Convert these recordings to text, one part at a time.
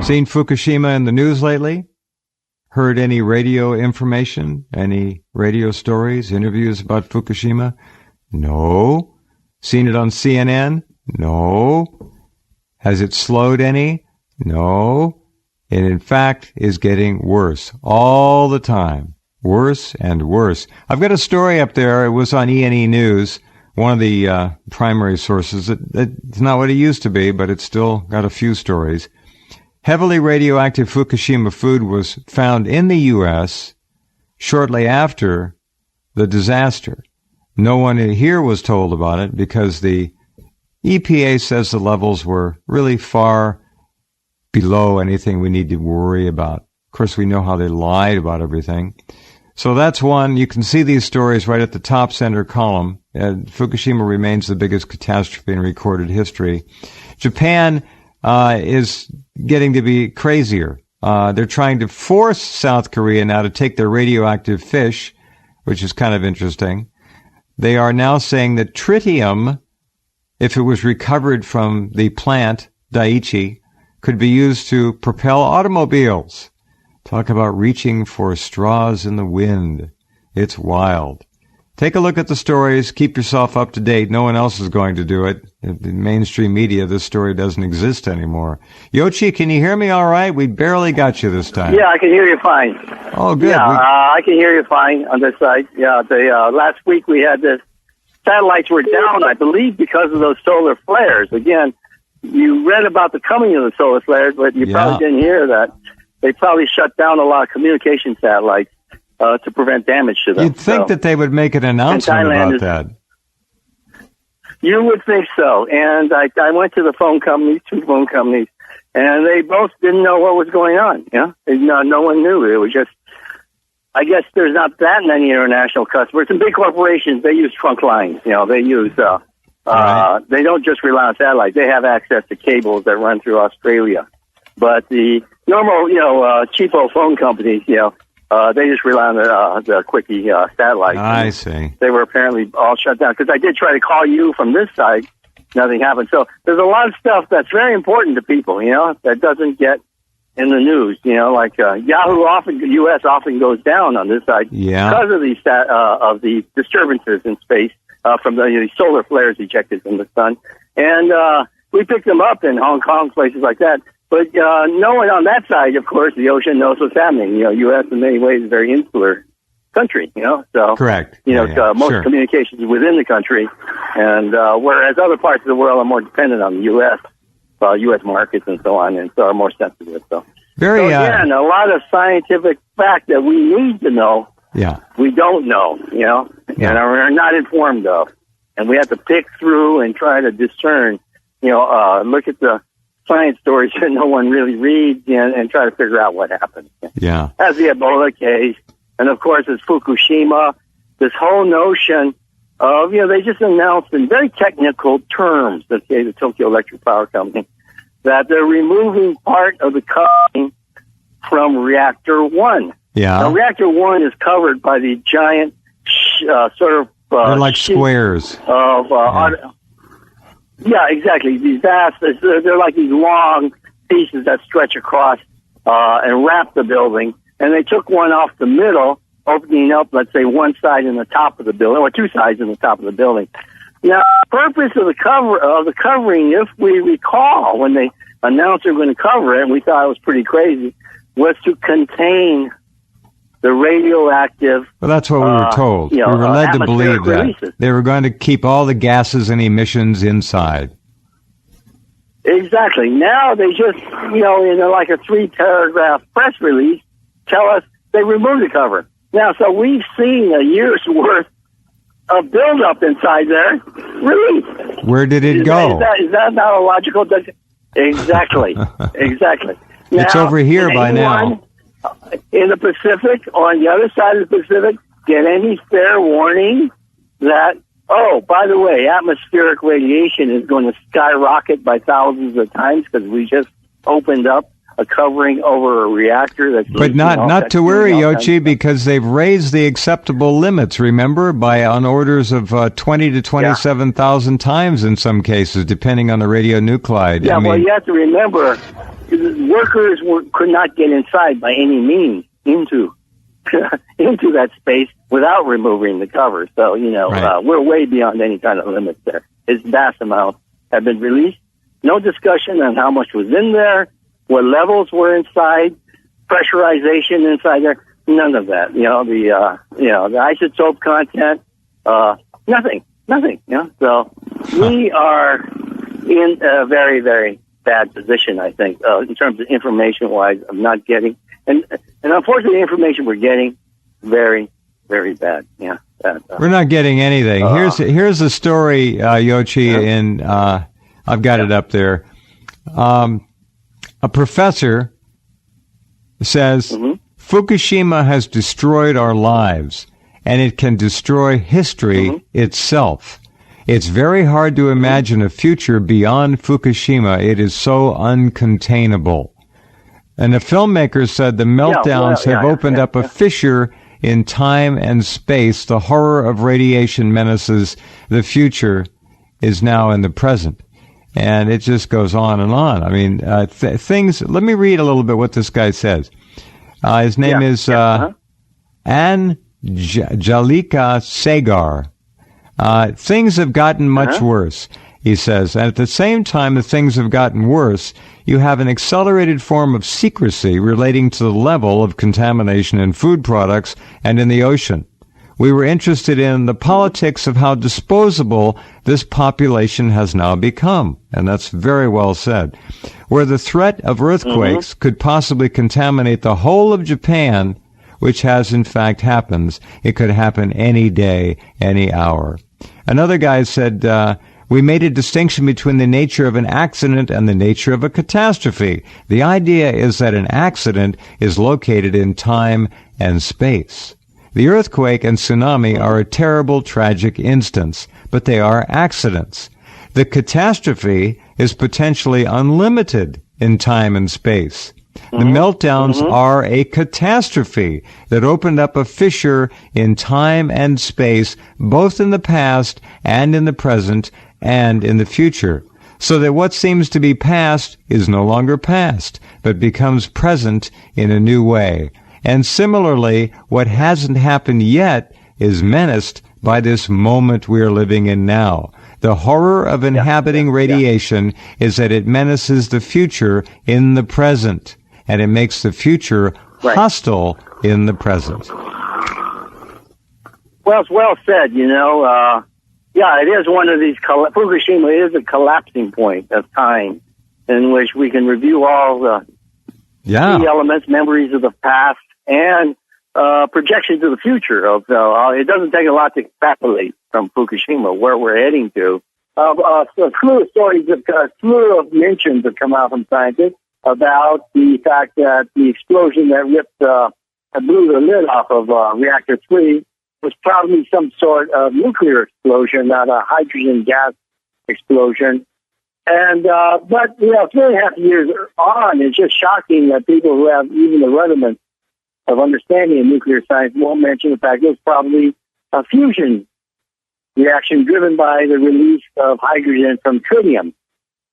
Seen Fukushima in the news lately? Heard any radio information? Any radio stories, interviews about Fukushima? No. Seen it on CNN? No. Has it slowed any? No. It, in fact, is getting worse all the time. Worse and worse. I've got a story up there. It was on E&E News, one of the primary sources. It's not what it used to be, but it's still got a few stories. Heavily radioactive Fukushima food was found in the U.S. shortly after the disaster. No one here was told about it because the EPA says the levels were really far below anything we need to worry about. Of course, we know how they lied about everything. So that's one. You can see these stories right at the top center column. Fukushima remains the biggest catastrophe in recorded history. Japan is getting to be crazier. They're trying to force South Korea now to take their radioactive fish, which is kind of interesting. They are now saying that tritium, if it was recovered from the plant, Daiichi, could be used to propel automobiles. Talk about reaching for straws in the wind. It's wild. Take a look at the stories. Keep yourself up to date. No one else is going to do it. In the mainstream media, this story doesn't exist anymore. Yoichi, can you hear me all right? We barely got you this time. Yeah, I can hear you fine. Oh, good. Yeah, I can hear you fine on this side. Yeah, last week we had the satellites were down, I believe, because of those solar flares. Again, you read about the coming of the solar flares, but you probably didn't hear that. They probably shut down a lot of communication satellites to prevent damage to them. You'd think that they would make an announcement about that. You would think so. And I went to the phone companies, 2 phone companies, and they both didn't know what was going on. Yeah, no one knew. It was just, I guess there's not that many international customers. And big corporations, they use trunk lines. They use, they don't just rely on satellites. They have access to cables that run through Australia. But the normal, cheapo phone companies, they just rely on the quickie satellites. I see. They were apparently all shut down because I did try to call you from this side. Nothing happened. So there's a lot of stuff that's very important to people, that doesn't get in the news. Like Yahoo U.S. often goes down on this side because of the disturbances in space from the solar flares ejected from the sun. And we picked them up in Hong Kong, places like that. But no one on that side, of course, the ocean knows what's happening. U.S. in many ways is a very insular country, So correct. Most communications within the country, and whereas other parts of the world are more dependent on the U.S. U.S. markets and so on, and so are more sensitive. So again, a lot of scientific fact that we need to know, we don't know, and are not informed of, and we have to pick through and try to discern. Look at the science stories that no one really reads and try to figure out what happened. Yeah. As the Ebola case, and of course, it's Fukushima, this whole notion of, they just announced in very technical terms, let's say the Tokyo Electric Power Company, that they're removing part of the covering from reactor 1. Yeah. Now, reactor 1 is covered by the giant they're like squares. Of yeah, exactly. These vast, they're like these long pieces that stretch across and wrap the building. And they took one off the middle, opening up, let's say, one side in the top of the building, or 2 sides in the top of the building. Now, the purpose of the covering, if we recall, when they announced they were going to cover it, and we thought it was pretty crazy, was to contain the radioactive. Well, that's what we were told. We were led to believe that releases. They were going to keep all the gases and emissions inside. Exactly. Now they just, in like a 3-paragraph press release, tell us they removed the cover. Now, so we've seen a year's worth of buildup inside there released. Where did it go? Is that not a logical? Exactly. Exactly. It's over here by now. In the Pacific, on the other side of the Pacific, get any fair warning that, by the way, atmospheric radiation is going to skyrocket by thousands of times because we just opened up a covering over a reactor that's... But not to worry, Yoichi, because they've raised the acceptable limits, remember, on orders of 20 to 27,000 times in some cases, depending on the radionuclide. Yeah, well, you have to remember, workers could not get inside by any means into into that space without removing the cover. So, we're way beyond any kind of limits there. It's vast amounts have been released. No discussion on how much was in there, what levels were inside, pressurization inside there. None of that. The isotope content, nothing. So we are in a very, very bad position, I think, in terms of information-wise, of not getting, and unfortunately, the information we're getting, very, very bad. Yeah, we're not getting anything. Here's a story, Yoichi, and I've got it up there. A professor says Fukushima has destroyed our lives, and it can destroy history itself. It's very hard to imagine a future beyond Fukushima. It is so uncontainable. And the filmmakers said the meltdowns have opened up a fissure in time and space. The horror of radiation menaces the future is now in the present. And it just goes on and on. I mean, things, let me read a little bit what this guy says. His name is Anjalika Sagar. Things have gotten much worse, he says. And at the same time that things have gotten worse, you have an accelerated form of secrecy relating to the level of contamination in food products and in the ocean. We were interested in the politics of how disposable this population has now become. And that's very well said. Where the threat of earthquakes could possibly contaminate the whole of Japan, which has in fact happened. It could happen any day, any hour. Another guy said, we made a distinction between the nature of an accident and the nature of a catastrophe. The idea is that an accident is located in time and space. The earthquake and tsunami are a terrible, tragic instance, but they are accidents. The catastrophe is potentially unlimited in time and space. The meltdowns are a catastrophe that opened up a fissure in time and space, both in the past and in the present and in the future, so that what seems to be past is no longer past, but becomes present in a new way. And similarly, what hasn't happened yet is menaced by this moment we are living in now. The horror of inhabiting radiation is that it menaces the future in the present, and it makes the future hostile in the present. Well, it's well said, it is one of these, Fukushima is a collapsing point of time in which we can review all the key elements, memories of the past, and projections of the future. It doesn't take a lot to extrapolate from Fukushima where we're heading to. A slew of stories, a slew of mentions have come out from scientists about the fact that the explosion that blew the lid off of reactor 3 was probably some sort of nuclear explosion, not a hydrogen gas explosion. And, but 3.5 years on, it's just shocking that people who have even the rudiments of understanding of nuclear science won't mention the fact it was probably a fusion reaction driven by the release of hydrogen from tritium.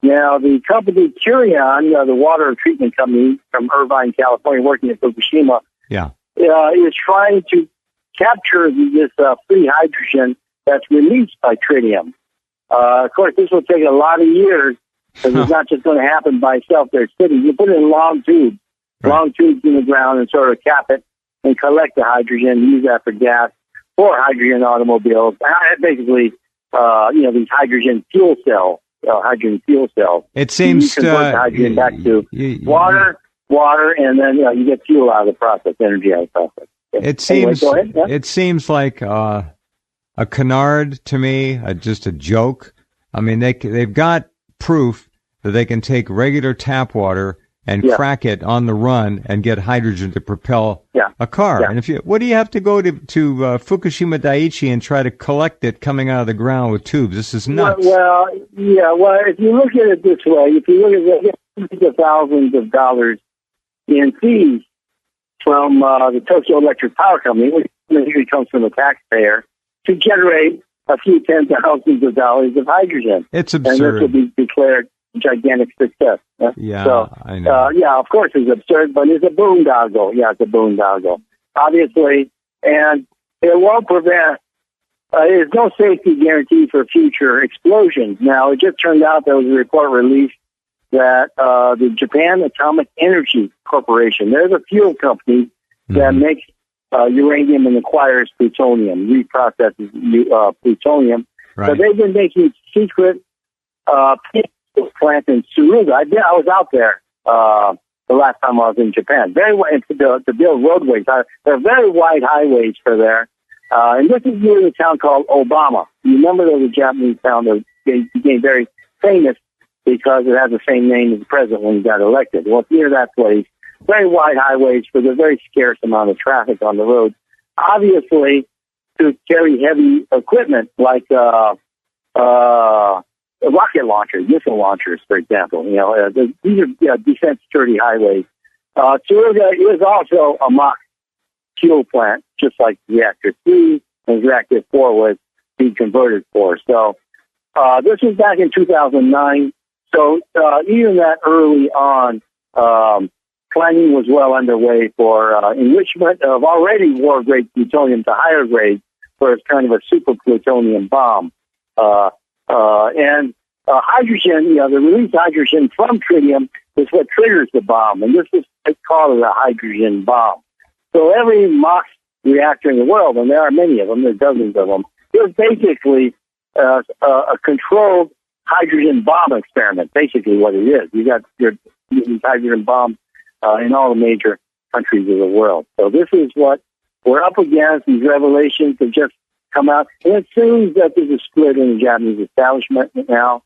Now, the company Curion, the water treatment company from Irvine, California, working at Fukushima, is trying to capture this free hydrogen that's released by tritium. Of course, this will take a lot of years because it's not just going to happen by itself. There's cities. You put it in long tubes in the ground and sort of cap it and collect the hydrogen, use that for gas for hydrogen automobiles. Basically, these hydrogen fuel cells. It seems you convert the hydrogen back to water, and then you get fuel out of the process, energy out of the process. It seems like a canard to me, just a joke. I mean, they've got proof that they can take regular tap water and crack it on the run and get hydrogen to propel a car. And what do you have to go to Fukushima Daiichi and try to collect it coming out of the ground with tubes? This is nuts. Well, if you look at it this way, if you look at it, hundreds of thousands of dollars in fees from the Tokyo Electric Power Company, which usually comes from the taxpayer, to generate a few tens of thousands of dollars of hydrogen. It's absurd. And this will be declared gigantic success. Yeah, So, I know. yeah, of course it's absurd, but it's a boondoggle. Yeah, it's a boondoggle. Obviously, and it won't prevent, there's no safety guarantee for future explosions. Now, it just turned out there was a report released that the Japan Atomic Energy Corporation, there's a fuel company that makes uranium and acquires plutonium, reprocesses plutonium. Right. So they've been making secret plant in Suruga. I was out there the last time I was in Japan. Very to build roadways. There are very wide highways for there. And this is near a town called Obama. You remember there was a Japanese town that became very famous because it has the same name as the president when he got elected. Well, it's near that place. Very wide highways with a very scarce amount of traffic on the road. Obviously, to carry heavy equipment like rocket launchers, missile launchers, for example. You know, these are defense sturdy highways. Suruga is also a mock fuel plant, just like Reactor 3 and Reactor 4 was being converted for. So this was back in 2009. So even that early on, planning was well underway for enrichment of already war-grade plutonium to higher grade for kind of a super plutonium bomb. And hydrogen, the released hydrogen from tritium is what triggers the bomb, and this is called a hydrogen bomb. So every mock reactor in the world, and there are many of them, there are dozens of them, is basically a controlled hydrogen bomb experiment, basically what it is. You got your hydrogen bombs in all the major countries of the world. So this is what we're up against. These revelations have just come out. And it seems that there's a split in the Japanese establishment now.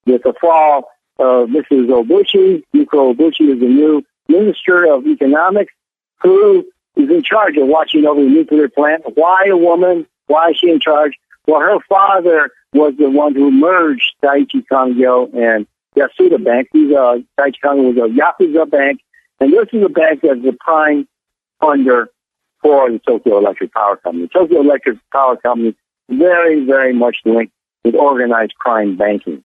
With the fall of Mrs. Obuchi, Yuko Obuchi is the new Minister of Economics, who is in charge of watching over the nuclear plant. Why a woman? Why is she in charge? Well, her father was the one who merged Daiichi Kangyo and Yasuda Bank. Daiichi Kangyo was a Yakuza bank, and this is a bank that's the prime funder for the Tokyo Electric Power Company. Tokyo Electric Power Company very, very much linked with organized crime banking.